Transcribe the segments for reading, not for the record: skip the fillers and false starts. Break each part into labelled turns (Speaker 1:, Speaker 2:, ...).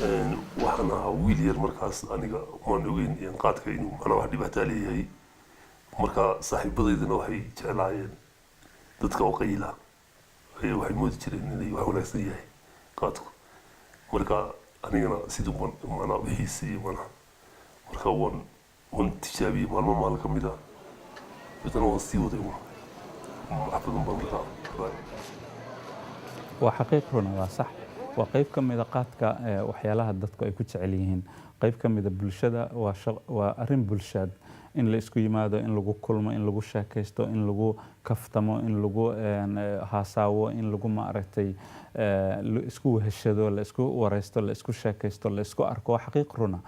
Speaker 1: waxaan ahaa wiil yar markaas aniga maan ogeyn qaadka inuu macnaha wax dhibaataa leeyahay marka saaxiibadaydana waxay jeclaayeen dadka oo qayla waxay moodi jireen inay wax wanaagsan yahay qaadku marka anigana sidii macnaha wixiisii macnaha marka waan tijaabiyey maalmo ka mid ah بدنا وصيوده وحفظ بمرة
Speaker 2: وحقيقة هنا صح وقيف كم إذا قاتك وحيالها الدتك يكون عليهن قيف كم إذا بالشدة وأرين بالشد إن لإسكو يماده إن لجو كلمة إن لجو شاكستو إن لجو كفتمو إن لجو هاساو إن لجو معرتي إسكو هالشدو لإسكو ورستو لإسكو شاكستو لإسكو أركو حقيقة هنا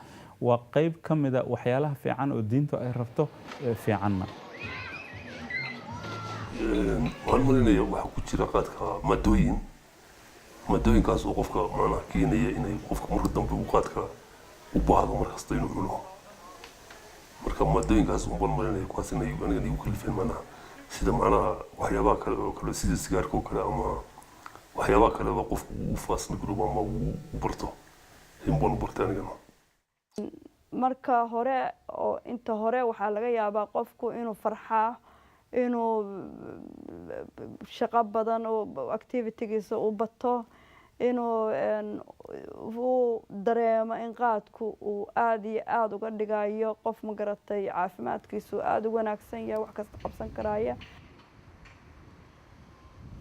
Speaker 2: وقيف كم إذا وحيالها في عن ودينته أي رفته في عنا
Speaker 1: waxaan malinaya waxa ku jira qaadka maadooyinkaas oo qofka macnaha keenaya inay qofka marka dambe uu qaadka u baahdo markasta inuu cuno marka maadooyinkaas un baan malinaya kuwaas inay aniga igu kalifeen macnaha sida macnaha waxyaabaha kale oo kale sida sigaarka oo kale ama waxyaabaha kale oo qofku uu faasna garo ama uu barto in baan bartay anigana
Speaker 3: marka hore oo inta hore waxaa laga yaabaa qofku inuu farxaa inuu shaqo badan oo activity-giisa u bato inuu dareemo in qaadku uu aad iyo aad uga dhigayo qof ma garatay caafimaadkiisu aad u wanaagsan yahay wax kasta qabsan karaya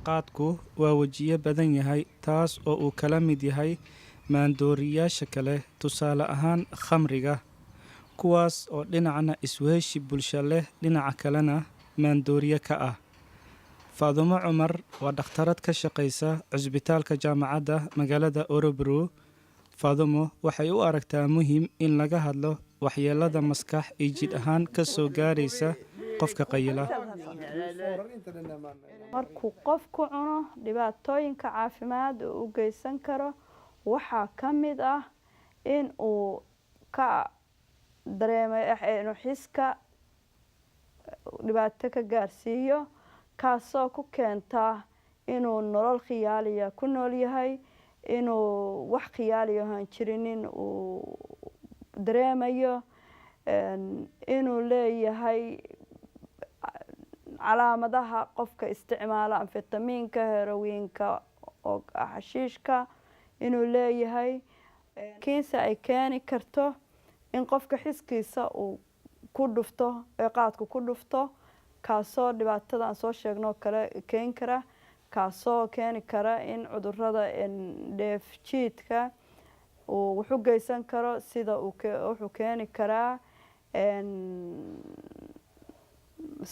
Speaker 4: qaadku waa wajiyo badan yahay taas oo uu kala mid yahay maandooriyaasha kale tusaale ahaan khamriga kuwaas oo dhinacna isweeshi bulsho leh dhinaca kalena maandooriye ka ah Faadumo Cumar waa dhakhtarad ka shaqeysa cusbitaalka jaamacadda magaalada Örebro Faadumo waxay u aragtaa muhiim in laga hadlo waxyeelada maskax iyo jidh ahaan ka soo gaaraysa qofka qayla
Speaker 3: markuu qofku cuno dhibaatooyinka caafimaad uu u geysan karo waxaa ka mid ah in uu ka dareemo xiska dhibaato ka gaarsiiyo kaasoo ku keenta inuu nolol khiyaaliya ku nool yahay inuu wax khiyaaliya aan jirinin uu dareemayo inuu leeyahay calaamadaha qofka isticmaala amfetamiinka heroinka oo xashiishka inuu leeyahay kiisa ay keeni karto in qofka xiskiisa uu ku dhufto qaadku ku dhufto kaasoo dhibaatada aan soo sheegno kale keeni kara kaasoo keeni kara in cudurrada dheefshiidka uu wuxuu geysan karo sida wuxuu keeni karaa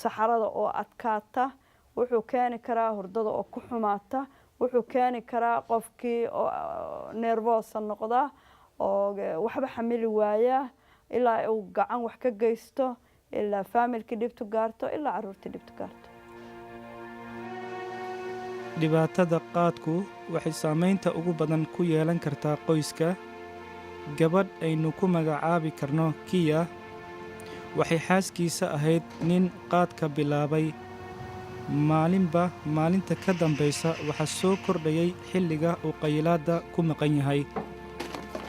Speaker 3: saxarada oo adkaata wuxuu keeni karaa hurdada oo ku xumaata wuxuu keeni karaa qofkii oo nervous noqda oo waxba xamili waaya ilaa uu gacan wax ka geysto ilaa familki dhibtu gaarto ilaa caruurtii dhibtu gaarto
Speaker 4: dhibaatada qaadku waxay saameynta ugu badan ku yeelan kartaa qoyska gabadh aynu ku magacaabi karno Kiya waxay xaaskiisa ahayd nin qaadka bilaabay maalinta ka dambaysa waxaa soo kordhayay xilliga uu qaylaada ku maqan yahay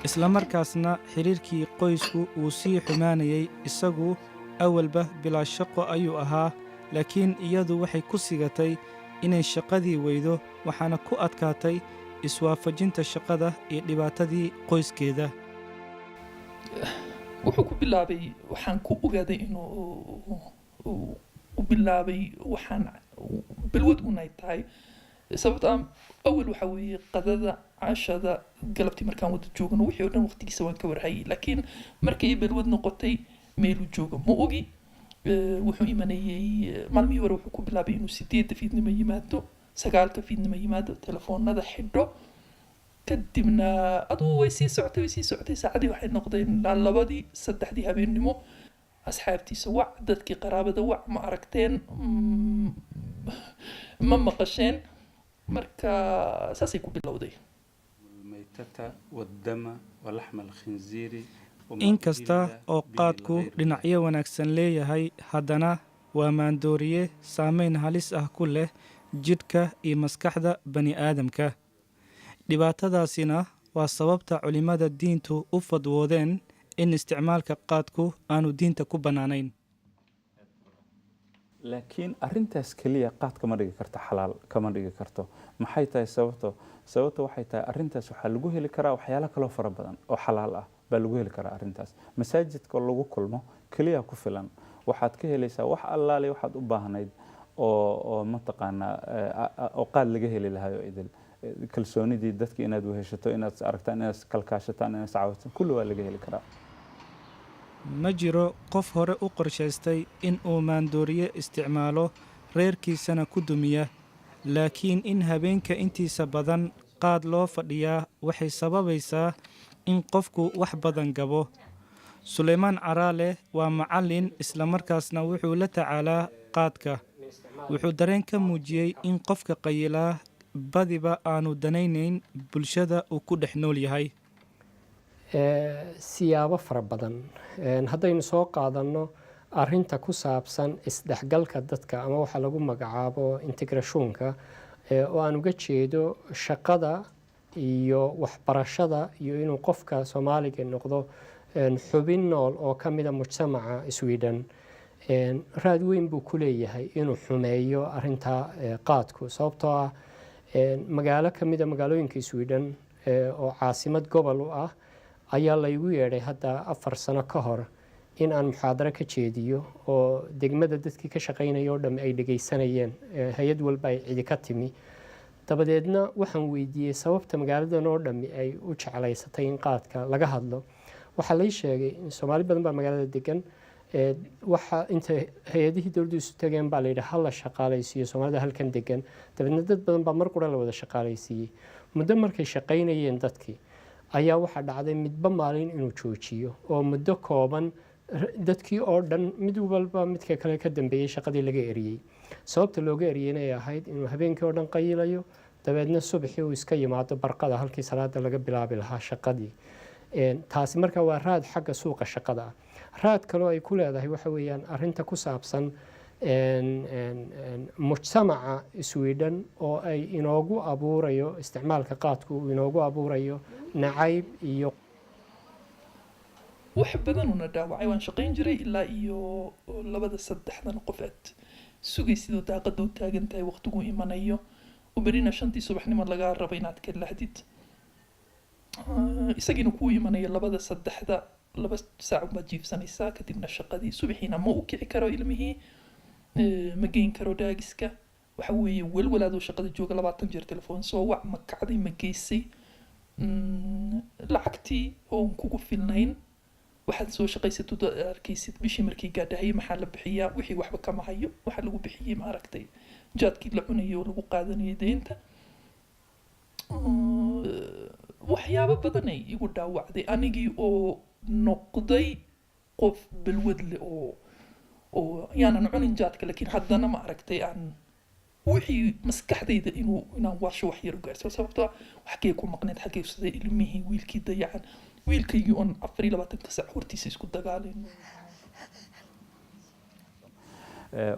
Speaker 4: isla markaasna xiriirkii qoysku uu sii xumaanayay isagu awalba bilaa shaqo ayuu ahaa laakiin iyadu waxay ku sigatay inay shaqadii weydo waxaana ku adkaatay iswaafajinta shaqada iyo dhibaatadii qoyskeeda
Speaker 5: wuxuu ku bilaabay waxaan ku ogaaday inuu u bilaabay waxaan balwad unay tahay sababta awal waxa weeye qadada cashada galabtii markaan wada joogno wixii oo dhan waqtigiisa waan ka warhayay laakiin markay balwad noqotay meelu joogo ma ogi wuxuu imanayay maalmihii hore wuxuu ku bilaabay inuu 8 fiidnimo yimaado 9 fiidnimo yimaado telefoonada xidho kadibna aduu way sii socotay saacadii waxay noqdeen 2 3 habeenimo asxaabtiisa wac dadkii qaraabada wac ma aragteen ma maqasheen marka saasay ku bilowday
Speaker 4: inkasta oo qaadku dhinacyo wanaagsan leeyahay haddana waa maandooriye saameyn halis ah ku leh jidhka iyo maskaxda bani aadamka dhibaatadaasina waa sababta culimmada diintu u fadwoodeen in isticmaalka qaadku aanu diinta ku bannaanayn.
Speaker 2: laakiin arrintaas keliya qaad kama dhigi karto xalaal, kama dhigi karto. maxay tahay sababto waxay tahay arrintaas waxaa lagu heli karaa waxyaalo kaloo fara badan oo xalaal ah baa lagu heli karaa arrintaas. masaajidka oo lagu kulmo keliya ku filan, waxaad ka helaysaa wax allaale waxaad u baahnayd oo mataqaanaa oo qaad laga heli lahaay oo idil. kalsoonidii dadka inaad weheshato, inaad aragtaan, inaad kalkaashataan, inaad caawitaan, kulli waa laga heli karaa.
Speaker 4: ma jiro qof hore u qorshaystay in uu maandooriye isticmaalo reerkiisana ku dumiya, laakiin in habeenka intiisa badan qaad loo fadhiyaa waxay sababaysaa in qofku wax badan gabo. Suleymaan Caraale waa macallin islamarkaasna wuxuu la tacaalaa qaadka. wuxuu dareen ka muujiyey in qofka qayilaa badiba aanu danaynayn bulshada uu ku dhex nool yahay.
Speaker 6: siyaabo fara badan haddaynu soo qaadanno arinta ku saabsan isdhexgalka dadka ama waxa lagu magacaabo integrashoonka oo aan uga jeedo shaqada iyo waxbarashada iyo inuu qofka Soomaaliga noqdo xubin nool oo ka mid ah mujtamaca Sweden. raad weyn buu ku leeyahay inuu xumeeyo arinta qaadku, sababtoo ah magaalo ka mid ah magaalooyinka Sweden oo caasimad gobol u ah ayaa laygu yeedhay hadda 4 sano ka hor in aan muxaadaro ka jeediyo oo degmada dadkii ka shaqaynaya oo dhan ay dhageysanayeen, hay'ad walba ay cidi ka timi. dabadeedna waxaan weydiiyey sababta magaaladan oo dhan ay u jeclaysatay in qaadka laga hadlo. waxaa lay sheegay in Soomaali badan baa magaalada degan, waxa inta hay'adihii dawladdu isu tageen baa la yidhi hal shaqaalaysiiyo Soomaalida halkan degan. dabadeedna dad badan baa mar qura la wada shaqaalaysiiyey. muddo markay shaqaynayeen dadkii ayaa waxaa dhacday midba maalin inuu joojiyo oo muddo kooban dadkii oo dhan mid walba midka kale ka dambeeyay shaqadii laga eriyey. sababta looga eriyeyna ay ahayd inuu habeenkii oo dhan qayilayo, dabeedna subaxii uu iska yimaado barqada halkii salaada laga bilaabi lahaa shaqadii. taasi marka waa raad xagga suuqa shaqada ah. raad kaloo ay ku leedahay waxa weeyaan arrinta ku saabsan mujtamaca Sweden oo ay inoogu abuurayo isticmaalka qaadku uu inoogu abuurayo nacayb iyo
Speaker 5: wax badan una dhaawacay. waan shaqayn jiray ilaa iyo 2-3 qof aad sugaysidoo daaqada u taagan tahay waqtigu imanayo oo berina 5 subaxnimo laga rabo inaad ka lahdid, isagiina kuu imanayo 2-3 saac baad jiifsanaysaa, kadibna shaqadii subaxiina ma u kici karo ilmihii, ma geyn karo daagiska. waxa weeye walwalaadoo shaqada jooga 20 jeer telefoon soo wac, ma kacday, ma geysay, lacagtii oon kugu filnayn. waxaad soo shaqaysato arkaysid bishii markii gaadhahay maxaa la bixiyaa, wixii waxba kama hayo. waxaa lagu bixiyey ma aragtay jaadkii la cunayay oo lagu qaadanayay deynta. waxyaabo badan ay igu dhaawacday anigii oo noqday qof balwad leh oo yaanan cunin jaadka, laakiin haddana ma aragtay aan wixii maskaxdayda inaan waasho wax yar u gaarso. sababtoo ah waxkee ku maqneed, xaggee siday ilmihii wiilkii dayacan, wiilkaygii oon 24 saac hortiisa isku dagaalin.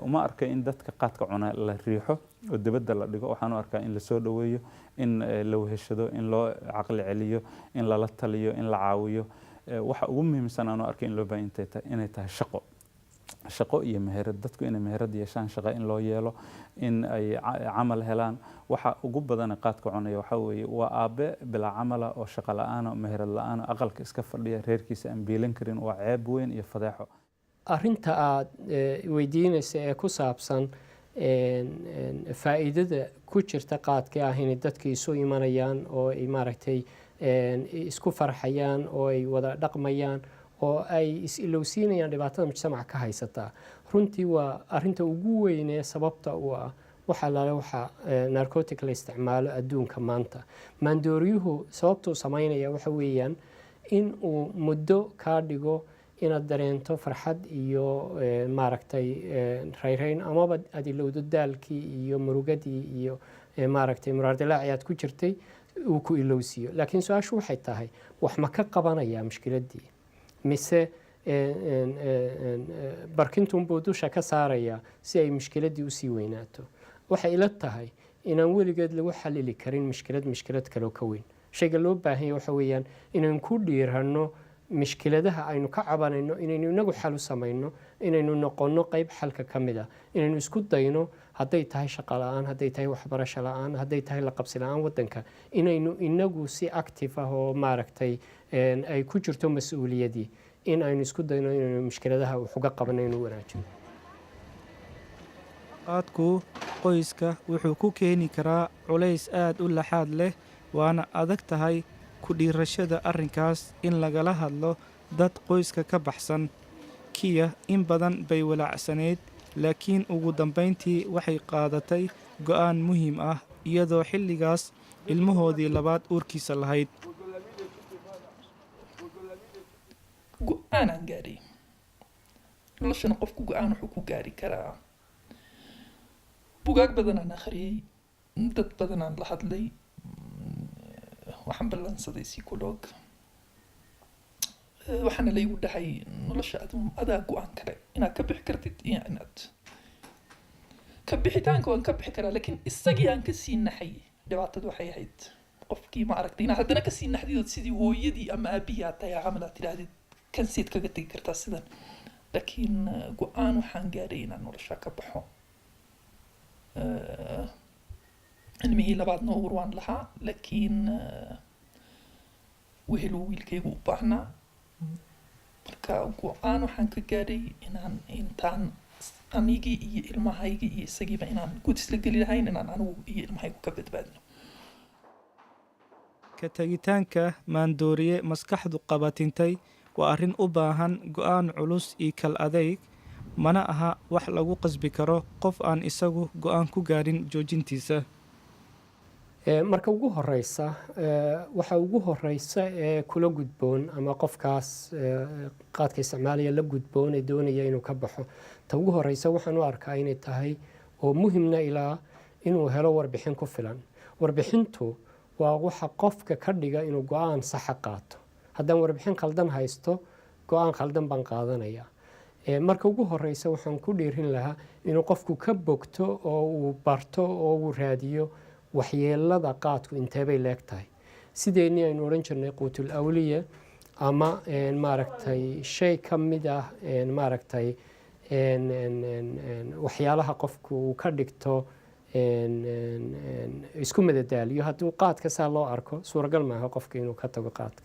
Speaker 2: uma arka in dadka qaadka cuna la riixo oo dibadda la dhigo. waxaan u arkaa in la soo dhaweeyo, in la weheshado, in loo caqli celiyo, in lala taliyo, in la caawiyo. waxa ugu muhiimsan aan u arkay in loo baahan inay tahay shaqo iyo meherad. dadku inay meherad yeeshaan, shaqo in loo yeelo, in ay camal helaan. waxa ugu badan qaadka cunaya waxa weeye waa aabe bilaa camala oo shaqo la'aan oo meherad la'aan oo aqalka iska fadhiya, reerkiisa aan biilan karin. waa ceeb weyn iyo fadeexo.
Speaker 6: arrinta aad weydiinaysa ee ku saabsan faa'iidada ku jirta qaadka ah inay dadka isu imanayaan oo ay maaragtay isku farxayaan oo ay wada dhaqmayaan oo ay is-ilowsiinayaan dhibaatada mujtamaca ka haysataa. runtii waa arrinta ugu weyn ee sababta u ah waxa narcotic la isticmaalo adduunka maanta. maandooryuhu sababtuu samaynaya waxa weeyaan in uu muddo kaa dhigo inaad dareento farxad iyo maaragtay rayrayn, amaba aad ilowdo daalkii iyo murugadii iyo maaragtay muraardilaaci aad ku jirtay uu ku ilowsiiyo. laakiin su-aashu waxay tahay wax ma ka qabanayaa mushkiladdii, mise barkintunbuu dusha ka saarayaa si ay mushkiladdii usii weynaato? waxay ila tahay inaan weligeed lagu xalili karin mushkilad kaloo ka weyn. shayga loo baahan yahay waxa weeyaan inaynu ku dhiiranno mishkiladaha aynu ka cabanayno inaynu inagu xal u samayno inaynu noqonno qayb xalka ka mid ah inaynu isku dayno hadday tahay shaqo la-aan hadday tahay waxbarasho la-aan hadday tahay la qabsi la-aan waddanka inaynu inagu si active ah oo maaragtay ay ku jirto mas-uuliyadii in aynu isku dayno inaynu mishkiladaha wax uga qabano inuu wanaajino
Speaker 4: qaadku qoyska wuxuu ku keeni karaa culays aad u laxaad leh waana adag tahay ku dhiirashada arrinkaas in lagala hadlo dad qoyska ka baxsan kiya in badan bay walaacsanayd laakiin ugu dambayntii waxay qaadatay go'aan muhiim ah iyadoo xilligaas ilmahoodii labaad uurkiisa lahayd
Speaker 5: go'aanaan gaadhay noloshana qofku go'aan wuxuu ku gaari karaa bugaag badanaan akhriyey dad badanaan la hadlay waxaan ballansaday psycholog waxaana laygu dhahay nolosha adaa go-aan kale inaad ka bixi kartid iyo inaad ka bixitaanka waan ka bixi karaa laakiin isagii aan kasii naxay dhibaatadu waxay ahayd qofkii ma aragtay inaad haddana kasii naxdidood sidii hooyadii ama aabihii aad tahay camal aad tidhaahdid kan siid kaga tegi kartaa sidan laakiin go-aan waxaan gaadhay inaan nolosha ka baxo ilmihii labaadna uur waan lahaa laakiin weheluu wiilkaygu u baahnaa marka go-aan waxaan ka gaadhay intaan anigii iyo ilmahaygii iyo isagiiba inaan guud isla geli lahayn inaan anigu iyo ilmahaygu ka badbaadno
Speaker 4: ka tegitaanka maandooriye maskaxdu qabatintay waa arrin u baahan go'aan culus iyo kal adayg mana aha wax lagu qasbi karo qof aan isagu go'aan ku gaadhin joojintiisa
Speaker 6: marka ugu horeysa waxa ugu horeysa ee kula gudboon ama qofkaas qaadka isticmaalaya la gudboon ee doonaya inuu ka baxo ta ugu horeysa waxaan u arkaa inay tahay oo muhiimna ilaa inuu helo warbixin ku filan warbixintu waa waxa qofka ka dhiga inuu go'aan saxa qaato haddaan warbixin khaldan haysto go'aan khaldan baan qaadanaya marka ugu horeysa waxaan ku dhiirin lahaa inuu qofku ka bogto oo uu barto oo uu raadiyo waxyeelada qaadku inteebay leeg tahay sideennii aynu odhan jirnay quutul awliya ama maaragtay shay ka mid ah maaragtay waxyaalaha qofku uu ka dhigto isku madadaaliyo hadduu qaadka saa loo arko suuragal maaha qofka inuu ka tago qaadka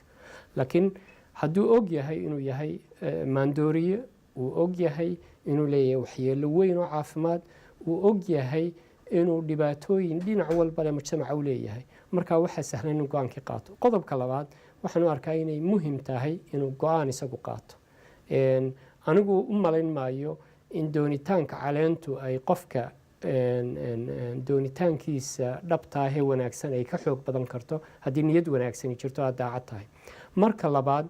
Speaker 6: laakiin hadduu og yahay inuu yahay maandooriye uu og yahay inuu leeyahay waxyeelo weyn oo caafimaad uu og yahay inuu dhibaatooyin dhinac walba leh mujtamaca u leeyahay markaa waxaa sahlan inuu go-aankii qaato qodobka labaad waxaan u arkaa inay muhiim tahay inuu go-aan isagu qaato anigu u malayn maayo in doonitaanka caleentu ay qofka doonitaankiisa dhabtaahee wanaagsan ay ka xoog badan karto haddii niyad wanaagsani jirto aad daacad tahay marka labaad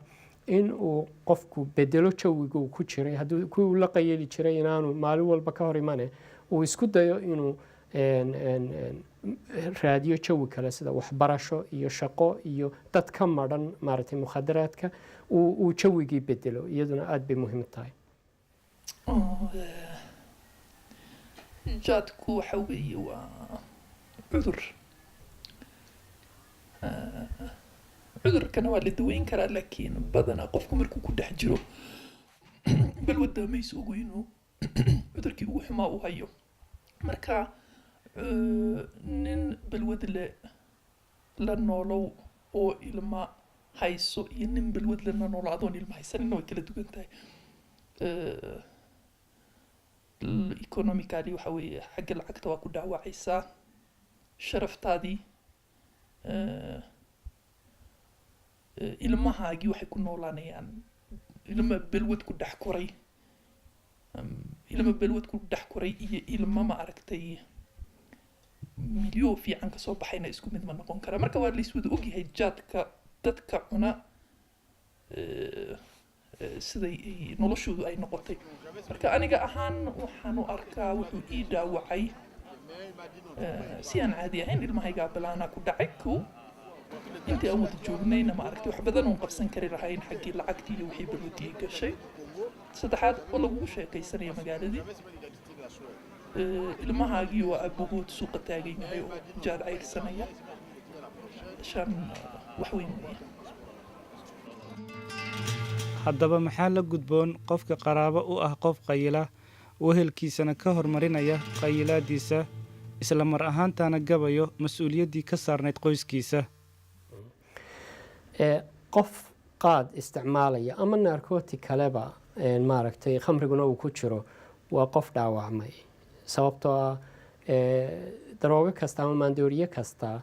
Speaker 6: in uu qofku bedelo jawiga uu ku jiray haddii kuwii uu la qayeli jiray inaanu maalin walba ka hor imane uu isku dayo inuu raadiyo jawi kale sida waxbarasho iyo shaqo iyo dad ka madhan maaragtay mukhadaraadka uu jawigii bedelo iyaduna aada bay muhiim tahay
Speaker 5: jaadku waxa weeye waa cudur cudurkana waa la daweyn karaa laakiin badanaa qofku markuu ku dhex jiro balwadda maysa ogu inuu cudurkii ugu xumaa u hayo marka nin balwad la noolow oo ilma hayso iyo nin balwad lana noolo adoon ilma haysanina way kala duwan tahay economically waxa weeye xagga lacagta waa ku dhaawacaysaa sharaftaadii ilmahaagii waxay ku noolaanayaan ilma balwad ku dhex koray ilma balwad ku dhex koray iyo ilma ma aragtay milyo fiican kasoo baxayna isku mid ma noqon kara marka waa laiswada ogyahay jaadka dadka cuna siday noloshoodu ay noqotay marka aniga ahaan waxaan u arkaa wuxuu ii dhaawacay si aan caadi ahayn ilmahaygaa balaanaa ku dhacay kow intii aan wada joognayna ma aragtay wax badan oon qabsan kari lahayn xaggii lacagtii iyo wixii balwadii gashay saddexaad oo lagugu sheekaysanaya magaaladii ilmahaagii oo aabbahood suuqa taagan yahay oo jaad cayrsanaya shan wax weyn weeye.
Speaker 4: haddaba maxaa la gudboon qofka qaraabo u ah qof qayila wehelkiisana ka hormarinaya qayilaadiisa isla mar ahaantaana gabayo mas-uuliyaddii ka saarnayd qoyskiisa?
Speaker 6: qof qaad isticmaalaya ama narkooti kaleba maaragtay khamriguna uu ku jiro waa qof dhaawacmay, sababtoo ah daroogo kasta ama maandooriye kasta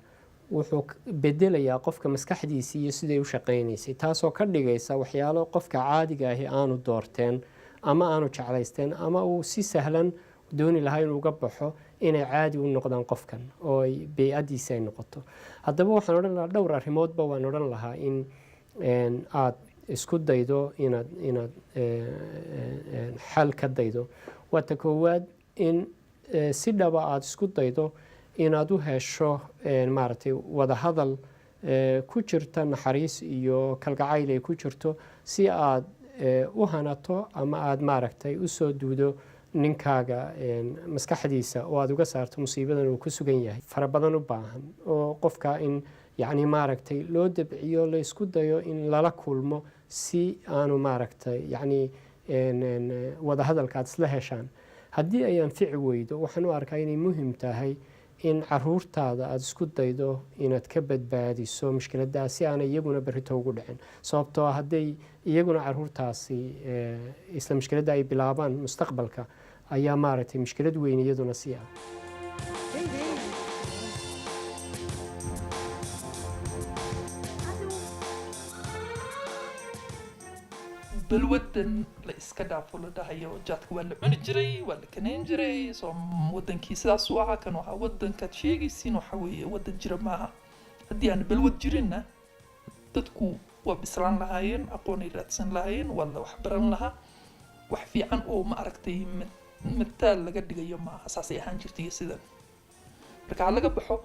Speaker 6: wuxuu bedelayaa qofka maskaxdiisii iyo siday u shaqaynaysay, taasoo ka dhigaysa waxyaalo qofka caadiga ahi aanu doorteen ama aanu jeclaysteen ama uu si sahlan dooni lahaa inuu uga baxo inay caadi u noqdaan qofkan oo ay bey-adiisa ay noqoto. haddaba waxaan odhan lahaa dhowr arrimoodba waan odhan lahaa in aad isku daydo inaad xal ka daydo. waa ta koowaad in si dhaba aada isku daydo inaad u hesho maaragtay wadahadal ku jirta naxariis iyo kalgacayl ay ku jirto si aad u hanato ama aada maaragtay usoo duudo ninkaaga maskaxdiisa oo aada uga saarto musiibadan uu ku sugan yahay. fara badan u baahan oo qofka in yacni maaragtay loo dabciyo la isku dayo in lala kulmo si aanu maaragtay yacni wadahadalka aad isla heshaan. haddii ay anfici weydo waxaan u arkaa inay muhiim tahay in caruurtaada aada isku daydo inaad ka badbaadiso mushkiladdaa si aanay iyaguna berrito ugu dhicin, sababtoo hadday iyaguna caruurtaasi isla mushkiladda ay bilaabaan mustaqbalka ayaa maaragtay mushkilad weyn iyaduna sii ah.
Speaker 5: balwadan la iska dhaafo la dhahayo jaadka waa la cuni jiray, waa la kanayn jiray, soo wadankii sidaas u ahaa. kan waxaa wadankaad sheegaysiin waxa weeye wadan jira maaha. haddii aan balwad jirinna dadku waa bislaan lahaayeen, aqoonay raadsan lahaayeen, waa la wax baran lahaa. wax fiican oo ma aragtay mataal laga dhigayo maaha, saasay ahaan jirtay sidan. marka laga baxo